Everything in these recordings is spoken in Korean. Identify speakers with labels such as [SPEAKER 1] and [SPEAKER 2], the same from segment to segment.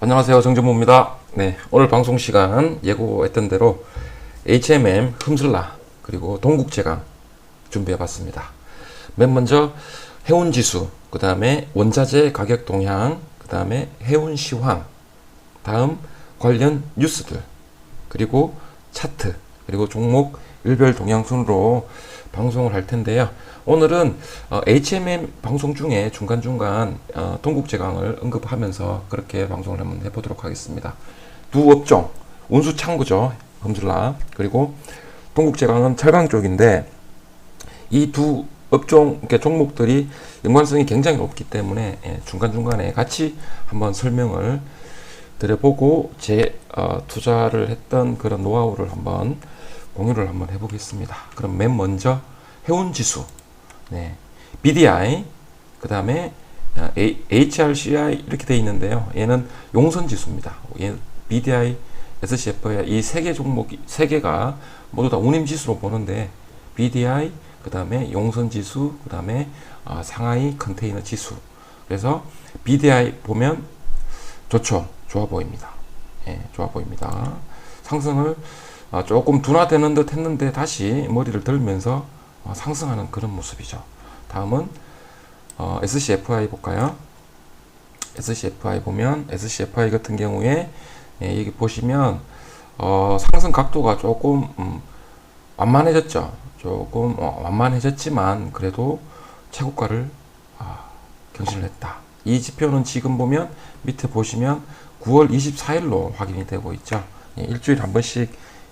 [SPEAKER 1] 안녕하세요. 정정모입니다. 네, 오늘 방송 시간 예고했던 대로 HMM, 흠슬라, 그리고 동국제강 준비해봤습니다. 맨 먼저 해운지수, 그 다음에 원자재 가격 동향, 그 다음에 해운시황, 다음 관련 뉴스들, 그리고 차트, 그리고 종목 일별 동향 순으로 방송을 할 텐데요. 오늘은 HMM 방송 중에 중간중간 동국제강을 언급하면서 그렇게 방송을 한번 해보도록 하겠습니다. 두 업종, 운수창구죠. 흠슬라, 그리고 동국제강은 철강 쪽인데 이 두 업종, 그러니까 종목들이 연관성이 굉장히 높기 때문에 중간중간에 같이 한번 설명을 드려보고 제 투자를 했던 그런 노하우를 한번 공유를 한번 해보겠습니다. 그럼 맨 먼저 해운지수, 네, BDI, 그 다음에 HRCI 이렇게 되어 있는데요. 얘는 용선지수입니다. BDI, SCFI 이 세 개 종목, 세 개가 모두 다 운임지수로 보는데 BDI, 그 다음에 용선지수, 그 다음에 상하이 컨테이너 지수. 그래서 BDI 보면 좋죠. 좋아 보입니다. 예, 좋아 보입니다. 상승을 조금 둔화되는 듯 했는데 다시 머리를 들면서 상승하는 그런 모습이죠. 다음은 SCFI 볼까요? SCFI 보면 SCFI 같은 경우에 여기 보시면 상승 각도가 조금 완만해졌죠. 조금 완만해졌지만 그래도 최고가를 경신을 했다. 이 지표는 지금 보면 밑에 보시면 9월 24일로 확인이 되고 있죠. 일주일에 한 번씩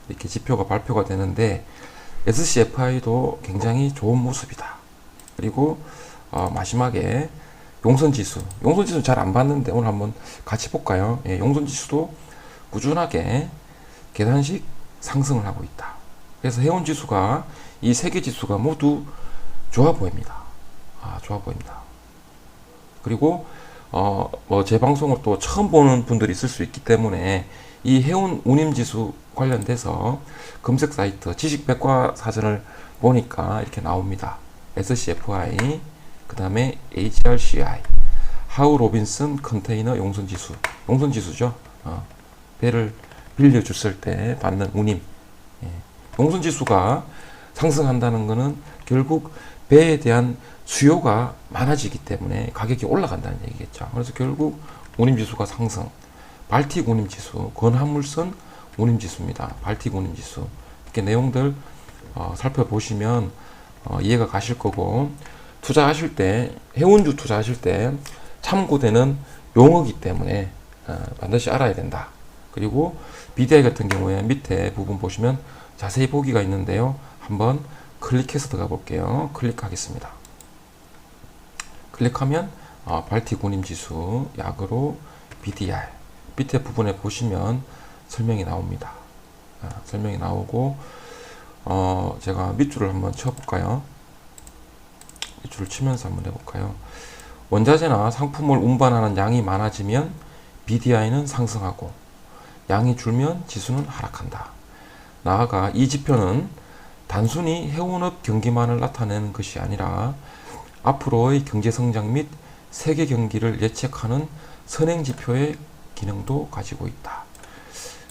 [SPEAKER 1] 이렇게 지표가 발표가 되는데 SCFI도 굉장히 좋은 모습이다. 그리고 마지막에 용선지수. 용선지수 잘 안 봤는데 오늘 한번 같이 볼까요? 용선지수도 꾸준하게 계단식 상승을 하고 있다. 그래서 해운지수가 이 세 개 지수가 모두 좋아 보입니다. 좋아 보입니다. 그리고 뭐 제 방송을 또 처음 보는 분들이 있을 수 있기 때문에 이 해운 운임지수 관련돼서 검색 사이트 지식백과사전을 보니까 이렇게 나옵니다. SCFI, 그 다음에 HRCI, 하우 로빈슨 컨테이너 용선지수, 용선지수죠. 배를 빌려줬을 때 받는 운임. 용선지수가 상승한다는 것은 결국 배에 대한 수요가 많아지기 때문에 가격이 올라간다는 얘기겠죠. 그래서 결국 운임지수가 상승. 발틱 운임지수, 건화물선 운임지수입니다. 발틱 운임지수. 이렇게 내용들 살펴보시면 이해가 가실 거고, 투자하실 때, 해운주 투자하실 때 참고되는 용어이기 때문에 반드시 알아야 된다. 그리고 BDI 같은 경우에 밑에 부분 보시면 자세히 보기가 있는데요. 한번 클릭해서 들어가 볼게요. 클릭하겠습니다. 클릭하면 발틱 운임지수, 약으로 BDI 밑에 부분에 보시면 설명이 나옵니다. 설명이 나오고 제가 밑줄을 한번 쳐볼까요? 밑줄을 치면서 한번 해볼까요? 원자재나 상품을 운반하는 양이 많아지면 BDI는 상승하고 양이 줄면 지수는 하락한다. 나아가 이 지표는 단순히 해운업 경기만을 나타내는 것이 아니라 앞으로의 경제성장 및 세계 경기를 예측하는 선행지표의 기능도 가지고 있다.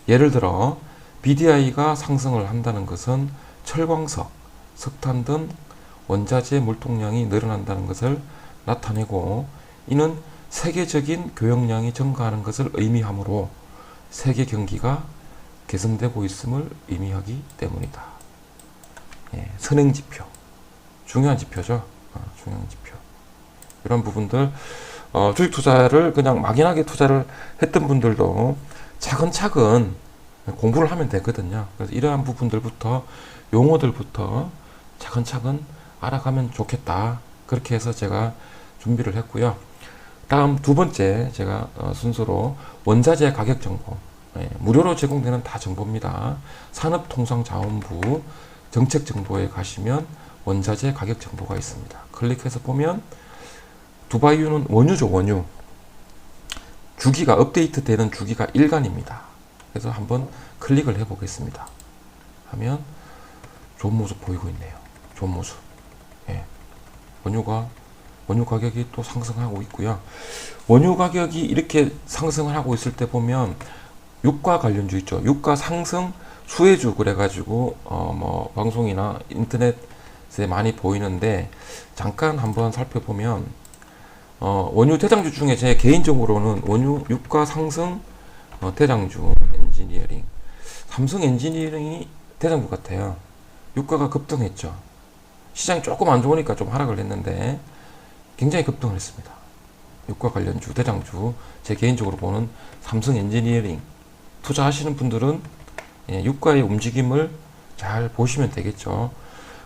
[SPEAKER 1] 예를 들어 BDI가 상승을 한다는 것은 철광석, 석탄 등 원자재 물동량이 늘어난다는 것을 나타내고 이는 세계적인 교역량이 증가하는 것을 의미하므로 세계 경기가 개선되고 있음을 의미하기 때문이다. 선행지표, 중요한 지표죠. 중요한 지표. 이런 부분들 주식 투자를 그냥 막연하게 투자를 했던 분들도 차근차근 공부를 하면 되거든요. 그래서 이러한 부분들부터 용어들부터 차근차근 알아가면 좋겠다. 그렇게 해서 제가 준비를 했고요. 다음 두 번째 제가 순서로 원자재 가격 정보, 무료로 제공되는 다 정보입니다. 산업통상자원부 정책정보에 가시면 원자재 가격 정보가 있습니다. 클릭해서 보면 두바이유는 원유죠. 원유 주기가 업데이트 되는 주기가 일간입니다. 그래서 한번 클릭을 해 보겠습니다. 하면 좋은 모습 보이고 있네요. 좋은 모습. 원유가 원유 가격이 또 상승하고 있고요. 원유 가격이 이렇게 상승을 하고 있을 때 보면 유가 관련주 있죠. 유가 상승 수혜주 그래가지고 뭐 방송이나 인터넷에 많이 보이는데, 잠깐 한번 살펴보면 원유 대장주 중에 제 개인적으로는 원유 유가 상승 대장주 엔지니어링, 삼성 엔지니어링이 대장주 같아요. 유가가 급등했죠. 시장이 조금 안 좋으니까 좀 하락을 했는데 굉장히 급등을 했습니다. 유가 관련주 대장주, 제 개인적으로 보는 삼성 엔지니어링 투자하시는 분들은 유가의 움직임을 잘 보시면 되겠죠.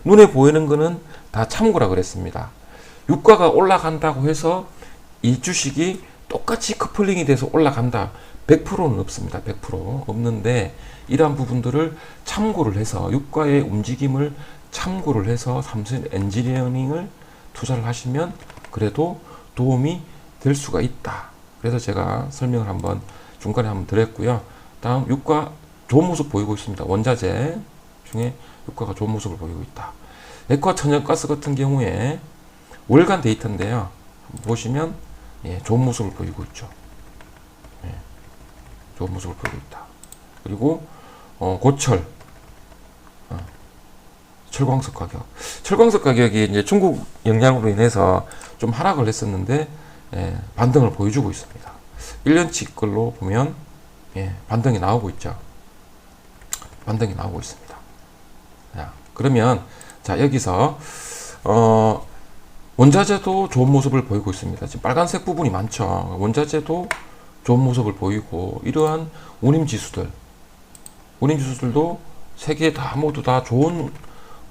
[SPEAKER 1] 눈에 보이는 거는 다 참고라 그랬습니다. 유가가 올라간다고 해서 이 주식이 똑같이 커플링이 돼서 올라간다 100%는 없습니다. 100% 없는데, 이러한 부분들을 참고를 해서 유가의 움직임을 참고를 해서 삼성 엔지니어링을 투자를 하시면 그래도 도움이 될 수가 있다. 그래서 제가 설명을 한번 중간에 한번 드렸고요. 다음 유가 좋은 모습 보이고 있습니다. 원자재 중에 유가가 좋은 모습을 보이고 있다. 액화 천연가스 같은 경우에 월간 데이터인데요. 보시면 좋은 모습을 보이고 있죠. 좋은 모습을 보이고 있다. 그리고 고철, 철광석 가격. 철광석 가격이 이제 중국 영향으로 인해서 좀 하락을 했었는데 반등을 보여주고 있습니다. 1년치 걸로 보면 반등이 나오고 있죠. 반등이 나오고 있습니다. 자, 그러면 자, 여기서 원자재도 좋은 모습을 보이고 있습니다. 지금 빨간색 부분이 많죠. 원자재도 좋은 모습을 보이고, 이러한 운임지수들도 세계 다 모두 다 좋은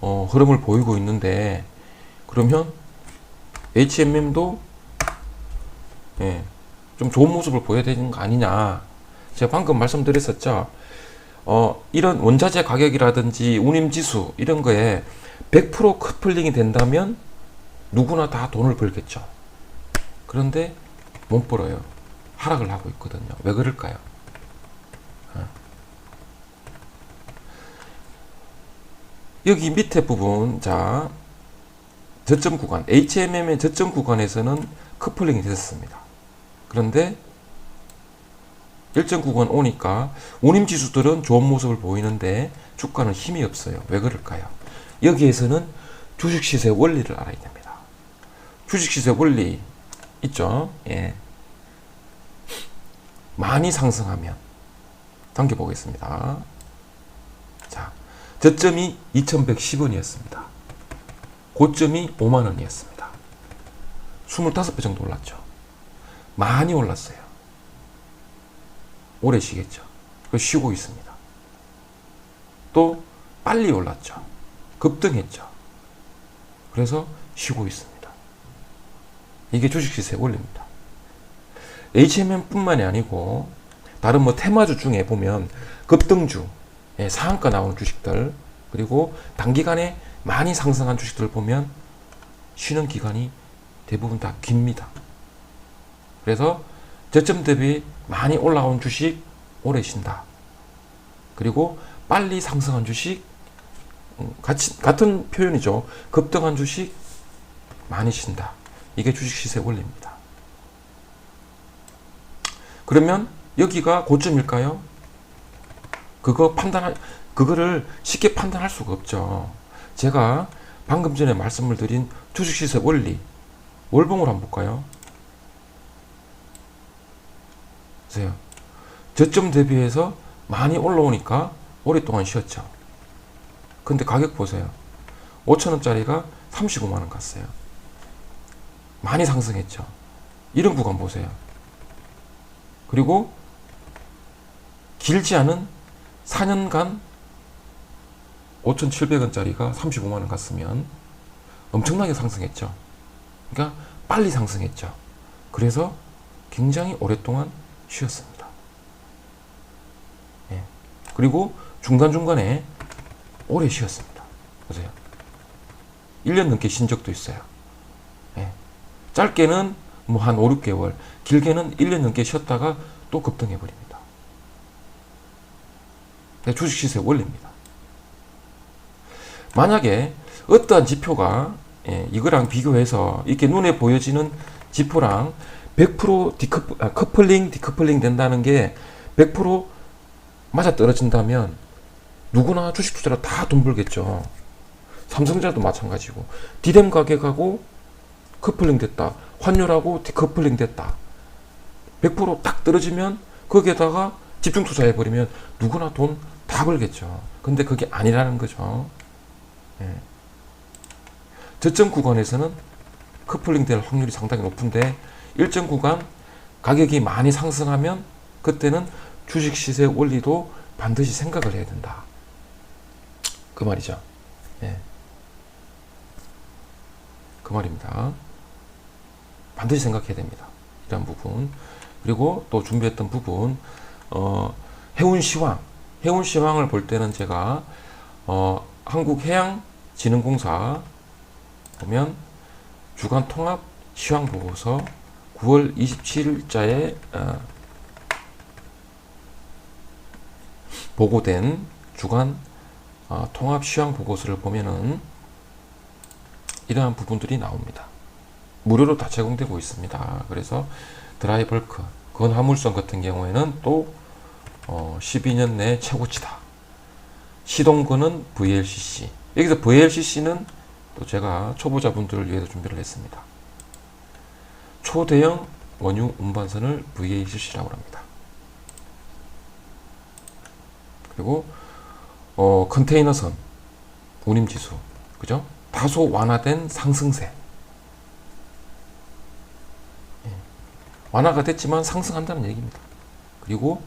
[SPEAKER 1] 흐름을 보이고 있는데, 그러면 HMM도 좀 좋은 모습을 보여야 되는 거 아니냐. 제가 방금 말씀드렸었죠. 이런 원자재 가격이라든지 운임지수 이런 거에 100% 커플링이 된다면 누구나 다 돈을 벌겠죠. 그런데 못 벌어요. 하락을 하고 있거든요. 왜 그럴까요? 여기 밑에 부분, 자, 저점 구간, HMM의 저점 구간에서는 커플링이 됐습니다. 그런데 일정 구간 오니까 운임지수들은 좋은 모습을 보이는데 주가는 힘이 없어요. 왜 그럴까요? 여기에서는 주식시세 원리를 알아야 됩니다. 주식시세 원리 있죠? 많이 상승하면 당겨보겠습니다. 자, 저점이 2110원이었습니다. 고점이 5만원이었습니다. 25배 정도 올랐죠. 많이 올랐어요. 오래 쉬겠죠. 쉬고 있습니다. 또 빨리 올랐죠. 급등했죠. 그래서 쉬고 있습니다. 이게 주식시세 원리입니다. HMM 뿐만이 아니고 다른 뭐 테마주 중에 보면 급등주, 상한가 나오는 주식들, 그리고 단기간에 많이 상승한 주식들을 보면 쉬는 기간이 대부분 다 깁니다. 그래서 저점 대비 많이 올라온 주식 오래 쉰다. 그리고 빨리 상승한 주식, 같은 표현이죠. 급등한 주식 많이 쉰다. 이게 주식시세 원리입니다. 그러면 여기가 고점일까요? 그거를 쉽게 판단할 수가 없죠. 제가 방금 전에 말씀을 드린 주식시세 원리, 월봉으로 한번 볼까요? 보세요. 저점 대비해서 많이 올라오니까 오랫동안 쉬었죠. 근데 가격 보세요. 5천원짜리가 35만원 갔어요. 많이 상승했죠. 이런 구간 보세요. 그리고 길지 않은 4년간 5,700원짜리가 35만원 갔으면 엄청나게 상승했죠. 그러니까 빨리 상승했죠. 그래서 굉장히 오랫동안 쉬었습니다. 그리고 중간중간에 오래 쉬었습니다. 보세요. 1년 넘게 쉰 적도 있어요. 짧게는 뭐 한 5, 6개월, 길게는 1년 넘게 쉬었다가 또 급등해 버립니다. 주식시세 원리입니다. 만약에 어떠한 지표가 예, 이거랑 비교해서 이렇게 눈에 보여지는 지표랑 100% 커플링, 디커플링 된다는 게 100% 맞아 떨어진다면 누구나 주식 투자로 다 돈 벌겠죠. 삼성전자도 마찬가지고 디램 가격하고 커플링 됐다. 환율하고 디커플링 됐다. 100%딱 떨어지면 거기에다가 집중 투자해버리면 누구나 돈 다 벌겠죠. 근데 그게 아니라는 거죠. 예. 저점 구간에서는 커플링 될 확률이 상당히 높은데 일정 구간 가격이 많이 상승하면 그때는 주식 시세 원리도 반드시 생각을 해야 된다. 그 말이죠. 예. 그 말입니다. 반드시 생각해야 됩니다. 이런 부분. 그리고 또 준비했던 부분, 해운시황을 볼 때는 제가, 한국해양진흥공사 보면 주간 통합 시황 보고서 9월 27일자에 보고된 주간 통합 시황 보고서를 보면은 이러한 부분들이 나옵니다. 무료로 다 제공되고 있습니다. 그래서 드라이 벌크, 건화물선 같은 경우에는 또 12년 내 최고치다. 시동근은 VLCC. 여기서 VLCC는 또 제가 초보자분들을 위해서 준비를 했습니다. 초대형 원유 운반선을 VLCC라고 합니다. 그리고 컨테이너선 운임지수, 그죠? 다소 완화된 상승세. 완화가 됐지만 상승한다는 얘기입니다. 그리고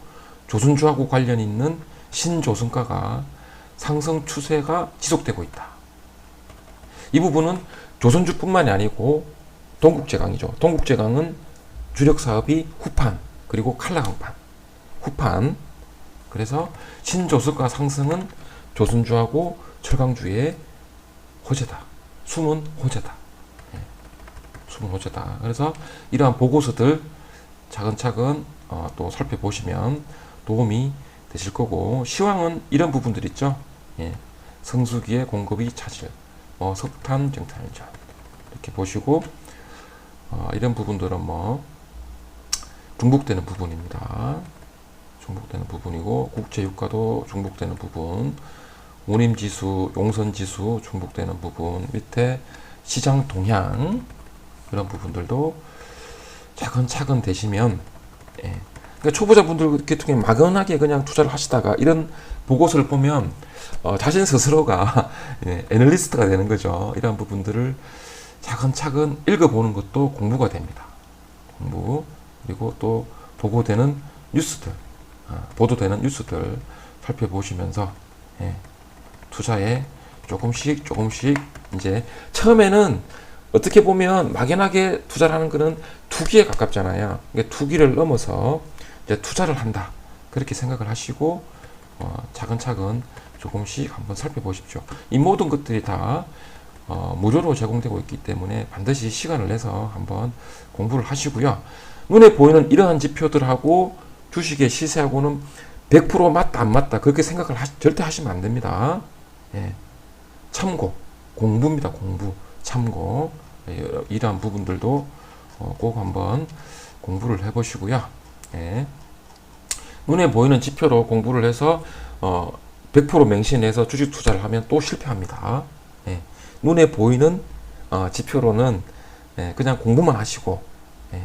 [SPEAKER 1] 조선주하고 관련 있는 신조선가가 상승 추세가 지속되고 있다. 이 부분은 조선주뿐만이 아니고 동국제강이죠. 동국제강은 주력 사업이 후판 그리고 칼라강판. 후판. 그래서 신조선가 상승은 조선주하고 철강주의 호재다. 숨은 호재다. 숨은 호재다. 그래서 이러한 보고서들 차근차근 또 살펴보시면 도움이 되실 거고, 시황은 이런 부분들 있죠. 예. 성수기의 공급이 차질, 석탄 정탈전 이렇게 보시고, 이런 부분들은 중복되는 부분입니다. 중복되는 부분이고, 국제유가도 중복되는 부분, 운임지수, 용선지수 중복되는 부분, 밑에 시장 동향 이런 부분들도 차근차근 되시면, 예. 그러니까 초보자분들 같은 경우에 막연하게 그냥 투자를 하시다가 이런 보고서를 보면 자신 스스로가 예, 애널리스트가 되는 거죠. 이런 부분들을 차근차근 읽어보는 것도 공부가 됩니다. 공부. 그리고 또 보고되는 뉴스들, 보도되는 뉴스들 살펴보시면서 예, 투자에 조금씩 이제 처음에는 어떻게 보면 막연하게 투자를 하는 거는 투기에 가깝잖아요. 그러니까 투기를 넘어서 이제 투자를 한다. 그렇게 생각을 하시고 차근차근 조금씩 한번 살펴보십시오. 이 모든 것들이 다 무료로 제공되고 있기 때문에 반드시 시간을 내서 한번 공부를 하시고요. 눈에 보이는 이러한 지표들하고 주식의 시세하고는 100% 맞다 안 맞다 그렇게 생각을 절대 하시면 안 됩니다. 예. 참고, 공부입니다. 공부, 참고. 이러한 부분들도 꼭 한번 공부를 해보시고요. 예. 눈에 보이는 지표로 공부를 해서 100% 맹신해서 주식 투자를 하면 또 실패합니다. 예. 눈에 보이는 지표로는 예, 그냥 공부만 하시고 예.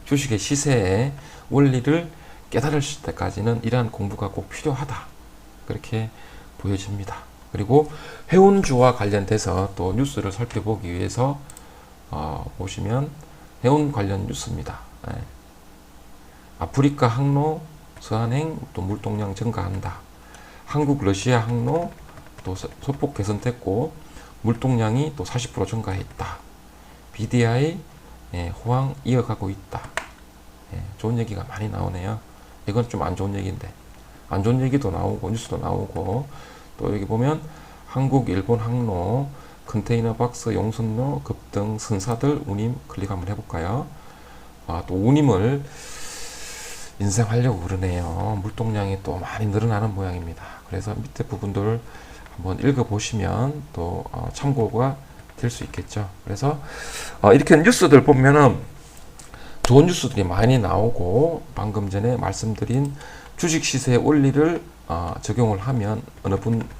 [SPEAKER 1] 주식의 시세의 원리를 깨달으실 때까지는 이러한 공부가 꼭 필요하다. 그렇게 보여집니다. 그리고 해운주와 관련돼서 또 뉴스를 살펴보기 위해서 보시면 해운 관련 뉴스입니다. 예. 아프리카 항로 서한행 또 물동량 증가한다. 한국 러시아 항로 또 소폭 개선됐고 물동량이 또 40% 증가했다. BDI 호황 이어가고 있다. 예, 좋은 얘기가 많이 나오네요. 이건 좀 안 좋은 얘기인데 안 좋은 얘기도 나오고 뉴스도 나오고 또 여기 보면 한국 일본 항로 컨테이너 박스 용선로 급등 선사들 운임 클릭 한번 해볼까요? 또 운임을 인쇄하려고 그러네요. 물동량이 또 많이 늘어나는 모양입니다. 그래서 밑에 부분들 한번 읽어보시면 또 참고가 될 수 있겠죠. 그래서 이렇게 뉴스들 보면은 좋은 뉴스들이 많이 나오고, 방금 전에 말씀드린 주식 시세의 원리를 적용을 하면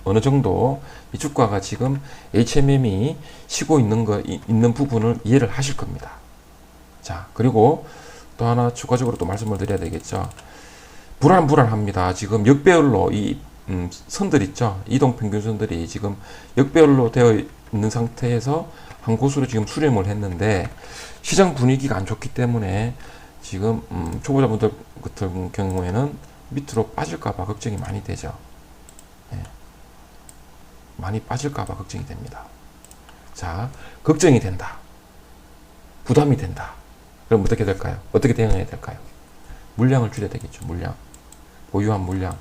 [SPEAKER 1] 어느 정도 이 주가가 지금 HMM이 쉬고 있는 부분을 이해를 하실 겁니다. 자, 그리고 또 하나 추가적으로 또 말씀을 드려야 되겠죠. 불안합니다. 지금 역배열로 이 선들 있죠. 이동평균선들이 지금 역배열로 되어 있는 상태에서 한 곳으로 지금 수렴을 했는데, 시장 분위기가 안 좋기 때문에 지금 초보자분들 같은 경우에는 밑으로 빠질까봐 걱정이 많이 되죠. 예. 많이 빠질까봐 걱정이 됩니다. 자, 걱정이 된다. 부담이 된다. 그럼 어떻게 될까요? 어떻게 대응해야 될까요? 물량을 줄여야 되겠죠. 물량. 보유한 물량.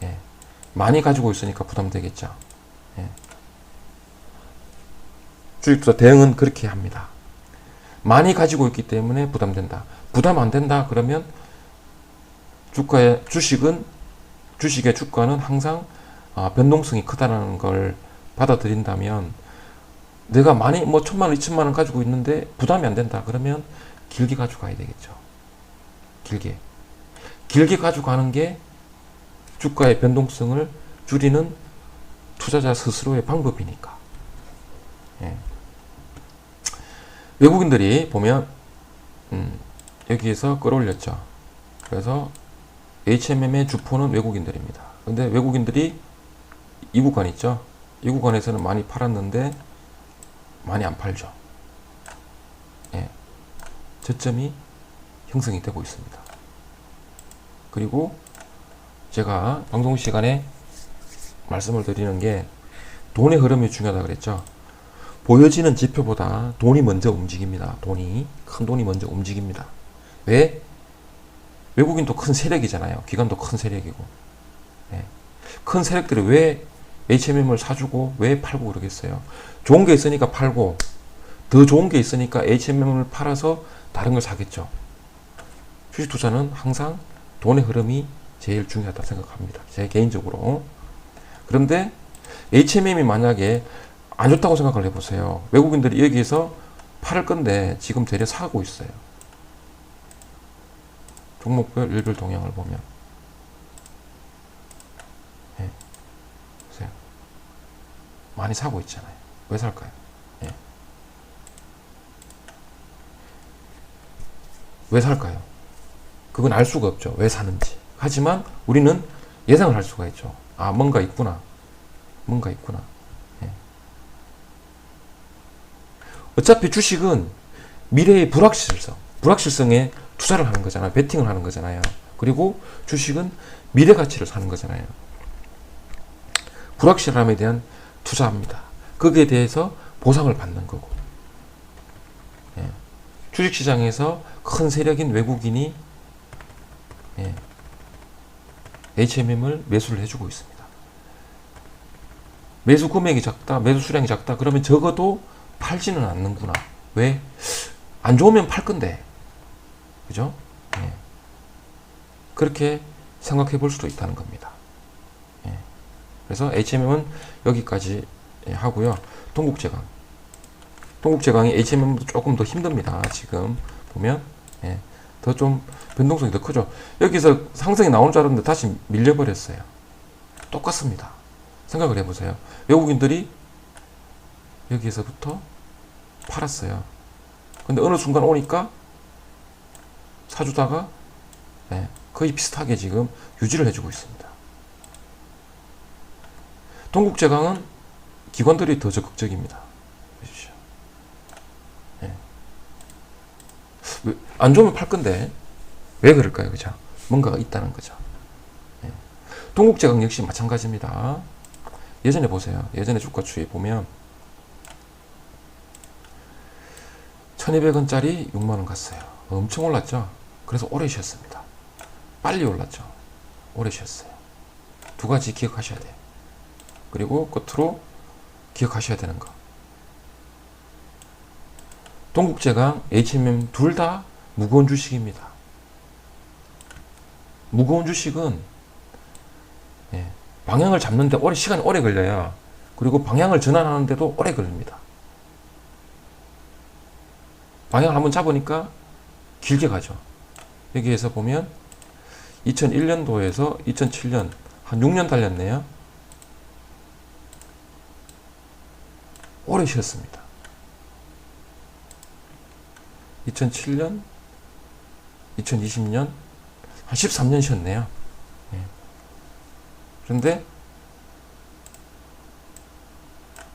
[SPEAKER 1] 예. 많이 가지고 있으니까 부담되겠죠. 예. 주식투자 대응은 그렇게 합니다. 많이 가지고 있기 때문에 부담된다. 부담 안 된다 그러면 주식의 주가는 항상 변동성이 크다는 걸 받아들인다면, 내가 많이 1,000만 원, 2,000만 원 가지고 있는데 부담이 안 된다 그러면 길게 가지고 가야 되겠죠. 길게 가지고 가는 게 주가의 변동성을 줄이는 투자자 스스로의 방법이니까. 예. 외국인들이 보면 여기에서 끌어올렸죠. 그래서 HMM의 주포는 외국인들입니다. 근데 외국인들이 이 구간 있죠. 이 구간에서는 많이 팔았는데 많이 안 팔죠. 예. 저점이 형성이 되고 있습니다. 그리고 제가 방송 시간에 말씀을 드리는 게, 돈의 흐름이 중요하다 그랬죠. 보여지는 지표보다 돈이 먼저 움직입니다. 큰 돈이 먼저 움직입니다. 왜? 외국인도 큰 세력이잖아요. 기관도 큰 세력이고. 예. 큰 세력들이 왜 HMM을 사주고 왜 팔고 그러겠어요? 좋은 게 있으니까 팔고, 더 좋은 게 있으니까 HMM을 팔아서 다른 걸 사겠죠. 주식 투자는 항상 돈의 흐름이 제일 중요하다 생각합니다. 제 개인적으로. 그런데 HMM이 만약에 안 좋다고 생각을 해보세요. 외국인들이 여기에서 팔을 건데 지금 대려 사고 있어요. 종목별 일별 동향을 보면. 예. 보세요. 많이 사고 있잖아요. 왜 살까요? 예. 왜 살까요? 그건 알 수가 없죠. 왜 사는지. 하지만 우리는 예상을 할 수가 있죠. 뭔가 있구나. 예. 어차피 주식은 미래의 불확실성에 투자를 하는 거잖아요. 베팅을 하는 거잖아요. 그리고 주식은 미래 가치를 사는 거잖아요. 불확실함에 대한 투자합니다. 거기에 대해서 보상을 받는 거고. 예. 주식시장에서 큰 세력인 외국인이 HMM을 매수를 해주고 있습니다. 매수 금액이 작다, 매수 수량이 작다, 그러면 적어도 팔지는 않는구나. 왜? 안 좋으면 팔 건데. 그죠? 예. 그렇게 생각해 볼 수도 있다는 겁니다. 예. 그래서 HMM은 여기까지 하고요. 동국제강이 HMM보다 조금 더 힘듭니다. 지금 보면 더 좀 변동성이 더 크죠. 여기서 상승이 나오는 줄 알았는데 다시 밀려버렸어요. 똑같습니다. 생각을 해보세요. 외국인들이 여기에서부터 팔았어요. 근데 어느 순간 오니까 사주다가 거의 비슷하게 지금 유지를 해주고 있습니다. 동국제강은 기관들이 더 적극적입니다. 보십시오. 안 좋으면 팔 건데 왜 그럴까요? 그죠? 뭔가가 있다는 거죠. 동국제강 역시 마찬가지입니다. 예전에 보세요. 예전에 주가 추이 보면 1200원짜리 6만원 갔어요. 엄청 올랐죠? 그래서 오래 쉬었습니다. 빨리 올랐죠? 오래 쉬었어요. 두 가지 기억하셔야 돼요. 그리고 끝으로 기억하셔야 되는 거. 동국제강, HMM 둘 다 무거운 주식입니다. 무거운 주식은 방향을 잡는데 시간이 오래 걸려요. 그리고 방향을 전환하는데도 오래 걸립니다. 방향을 한번 잡으니까 길게 가죠. 여기에서 보면 2001년도에서 2007년 한 6년 달렸네요. 오래 쉬었습니다. 2007년, 2020년 한 13년 쉬었네요. 예. 그런데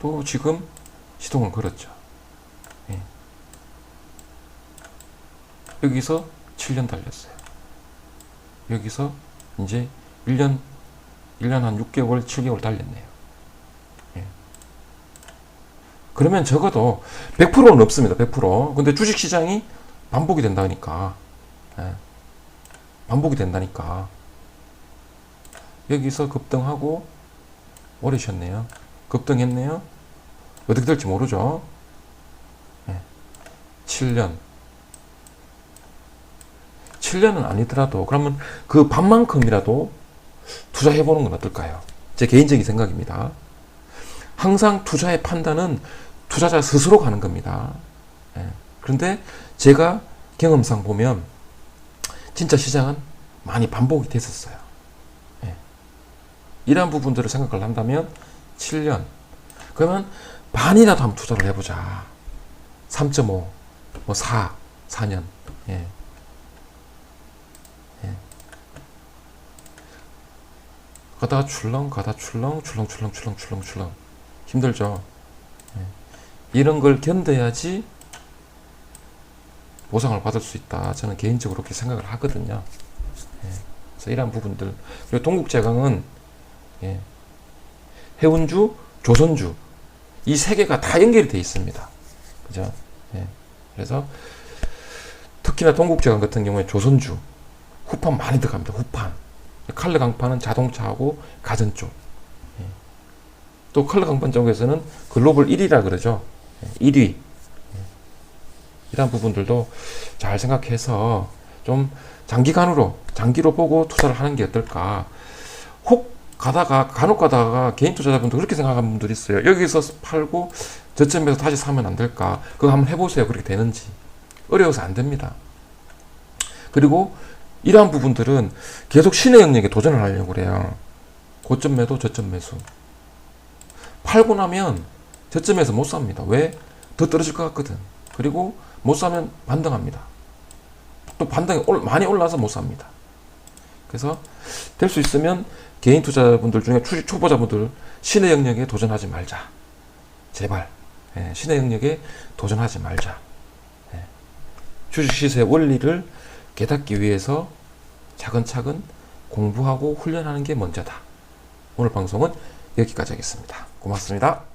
[SPEAKER 1] 또 지금 시동을 걸었죠. 예. 여기서 7년 달렸어요. 여기서 이제 1년 한 6개월, 7개월 달렸네요. 예. 그러면 적어도 100%는 없습니다. 100%. 근데 주식시장이 반복이 된다니까. 예. 반복이 된다니까. 여기서 급등하고 오래 쉬었네요. 급등했네요. 어떻게 될지 모르죠. 예. 7년. 7년은 아니더라도 그러면 그 반만큼이라도 투자해보는 건 어떨까요? 제 개인적인 생각입니다. 항상 투자의 판단은 투자자 스스로 가는 겁니다. 예. 그런데 제가 경험상 보면 진짜 시장은 많이 반복이 됐었어요. 예. 이러한 부분들을 생각을 한다면 7년 그러면 반이라도 한번 투자를 해보자. 3.5 뭐 4년 예. 예. 가다가 출렁 힘들죠. 예. 이런 걸 견뎌야지 보상을 받을 수 있다. 저는 개인적으로 그렇게 생각을 하거든요. 예. 그래서 이러한 부분들 그리고 동국제강은 예. 해운주, 조선주 이 세 개가 다 연결이 되어 있습니다. 그죠? 예. 그래서 특히나 동국제강 같은 경우에 조선주 후판 많이 들어갑니다. 후판 칼르 강판은 자동차하고 가전 쪽. 예. 또 칼르 강판 쪽에서는 글로벌 1위라 그러죠. 예. 1위. 예. 이런 부분들도 잘 생각해서 좀 장기로 보고 투자를 하는 게 어떨까. 혹 간혹 가다가 개인 투자자분들 그렇게 생각하는 분들이 있어요. 여기서 팔고 저점에서 다시 사면 안 될까? 그거 한번 해보세요. 그렇게 되는지. 어려워서 안 됩니다. 그리고 이러한 부분들은 계속 신의 영역에 도전을 하려고 그래요. 고점 매도, 저점 매수. 팔고 나면 저점에서 못 삽니다. 왜? 더 떨어질 것 같거든. 그리고 못 사면 반등합니다. 또 반등이 많이 올라서 못 삽니다. 그래서 될 수 있으면 개인 투자분들 중에 주식 초보자분들 신의 영역에 도전하지 말자. 제발. 예, 신의 영역에 도전하지 말자. 예. 주식 시세의 원리를 깨닫기 위해서 차근차근 공부하고 훈련하는 게 먼저다. 오늘 방송은 여기까지 하겠습니다. 고맙습니다.